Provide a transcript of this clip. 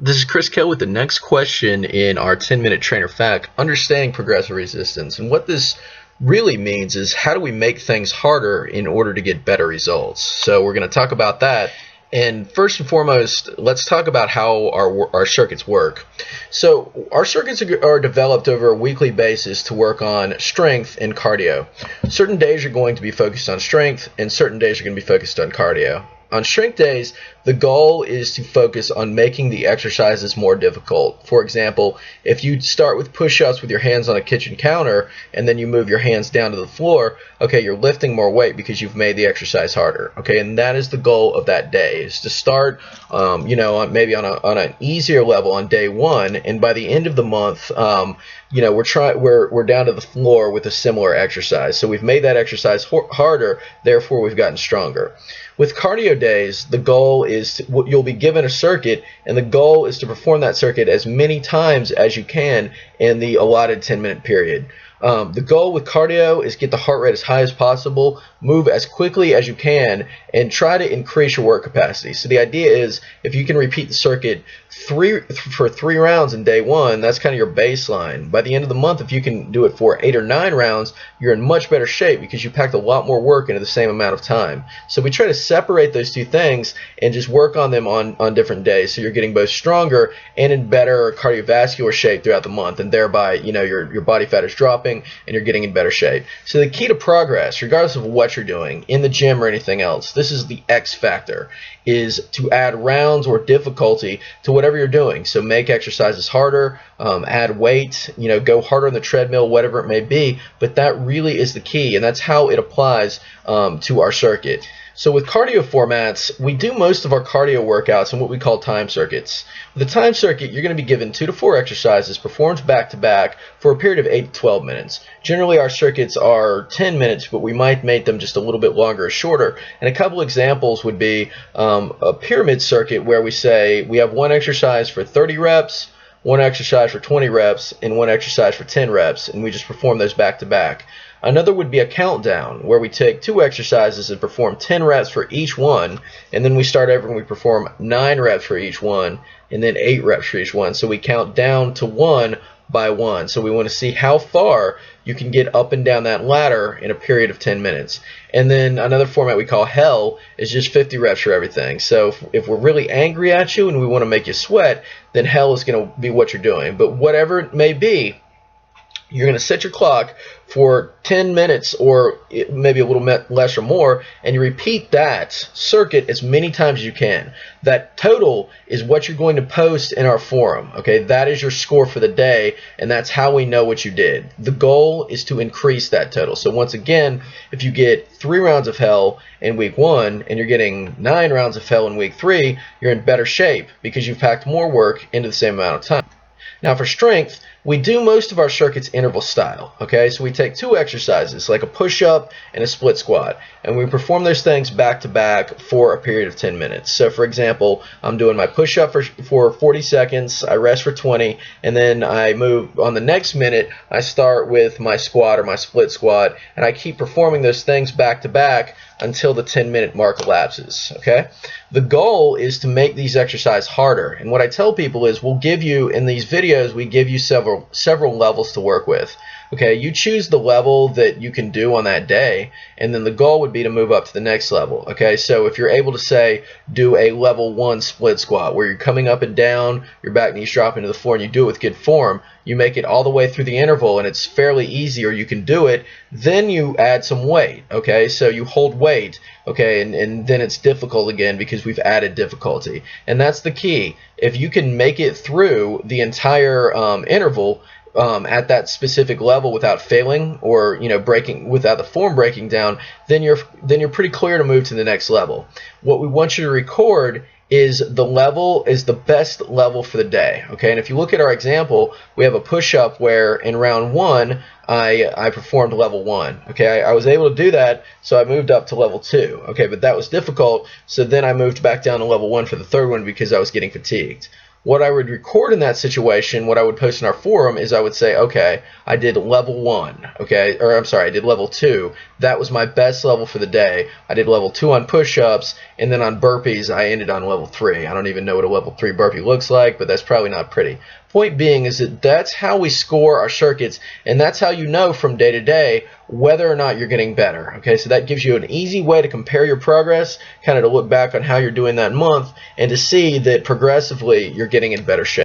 This is Chris Kell with the next question in our 10-minute trainer fact, understanding progressive resistance. And what this really means is how do we make things harder in order to get better results? So we're going to talk about that. And first and foremost, let's talk about how our circuits work. So our circuits are developed over a weekly basis to work on strength and cardio. Certain days are going to be focused on strength, and certain days are going to be focused on cardio. On strength days, the goal is to focus on making the exercises more difficult. For example, if you start with push-ups with your hands on a kitchen counter and then you move your hands down to the floor, okay, you're lifting more weight because you've made the exercise harder. Okay, and that is the goal of that day, is to start, maybe on an easier level on day one, and by the end of the month, we're down to the floor with a similar exercise. So we've made that exercise harder, therefore we've gotten stronger. With cardio days, the goal is you'll be given a circuit, and the goal is to perform that circuit as many times as you can in the allotted 10-minute period. The goal with cardio is get the heart rate as high as possible, move as quickly as you can, and try to increase your work capacity. So the idea is if you can repeat the circuit for three rounds in day one, that's kind of your baseline. By the end of the month, if you can do it for 8 or 9 rounds, you're in much better shape because you packed a lot more work into the same amount of time. So we try to separate those two things and just work on them on different days, so you're getting both stronger and in better cardiovascular shape throughout the month, and thereby your body fat is dropping and you're getting in better shape. So the key to progress, regardless of what you're doing in the gym or anything else, this is the X factor, is to add rounds or difficulty to whatever you're doing. So make exercises harder, add weight, go harder on the treadmill, whatever it may be, but that really is the key, and that's how it applies to our circuit. So with cardio formats, we do most of our cardio workouts in what we call time circuits. With a time circuit, you're going to be given 2 to 4 exercises performed back to back for a period of 8 to 12 minutes. Generally, our circuits are 10 minutes, but we might make them just a little bit longer or shorter. And a couple examples would be a pyramid circuit where we say we have one exercise for 30 reps, one exercise for 20 reps, and one exercise for 10 reps, and we just perform those back to back. Another would be a countdown, where we take 2 exercises and perform 10 reps for each one, and then we start over and we perform 9 reps for each one, and then 8 reps for each one. So we count down to 1 by 1. So we want to see how far you can get up and down that ladder in a period of 10 minutes. And then another format we call hell is just 50 reps for everything. So if we're really angry at you and we want to make you sweat, then hell is going to be what you're doing. But whatever it may be, you're going to set your clock for 10 minutes or maybe a little less or more, and you repeat that circuit as many times as you can. That total is what you're going to post in our forum. Okay, that is your score for the day, and that's how we know what you did. The goal is to increase that total. So once again, if you get 3 rounds of hell in week 1 and you're getting 9 rounds of hell in week 3, you're in better shape because you've packed more work into the same amount of time. Now for strength, we do most of our circuits interval style, okay? So we take 2 exercises, like a push-up and a split squat, and we perform those things back to back for a period of 10 minutes. So for example, I'm doing my push-up for 40 seconds, I rest for 20, and then I move on the next minute, I start with my squat or my split squat, and I keep performing those things back to back until the 10-minute mark elapses, okay? The goal is to make these exercises harder, and what I tell people is we'll give you, in these videos, we give you several levels to work with. Okay, you choose the level that you can do on that day, and then the goal would be to move up to the next level. Okay, so if you're able to say do a level 1 split squat where you're coming up and down, your back knees drop into the floor, and you do it with good form, you make it all the way through the interval and it's fairly easy, or you can do it, then you add some weight. Okay, so you hold weight, okay, and then it's difficult again because we've added difficulty, and that's the key. If you can make it through the entire interval at that specific level without failing, or breaking, without the form breaking down, then you're pretty clear to move to the next level. What we want you to record is the best level for the day. Okay, and if you look at our example, we have a push-up where in round 1 I performed level 1. Okay, I was able to do that, so I moved up to level 2. Okay, but that was difficult, so then I moved back down to level 1 for the third one because I was getting fatigued. what I would record in that situation, what I would post in our forum is I would say, okay, I did level 1, okay, or I'm sorry, I did level 2. That was my best level for the day. I did level 2 on push-ups, and then on burpees I ended on level 3. I don't even know what a level 3 burpee looks like, but that's probably not pretty. Point being is that that's how we score our circuits, and that's how you know from day to day whether or not you're getting better. Okay, so that gives you an easy way to compare your progress, kind of to look back on how you're doing that month, and to see that progressively you're getting in better shape.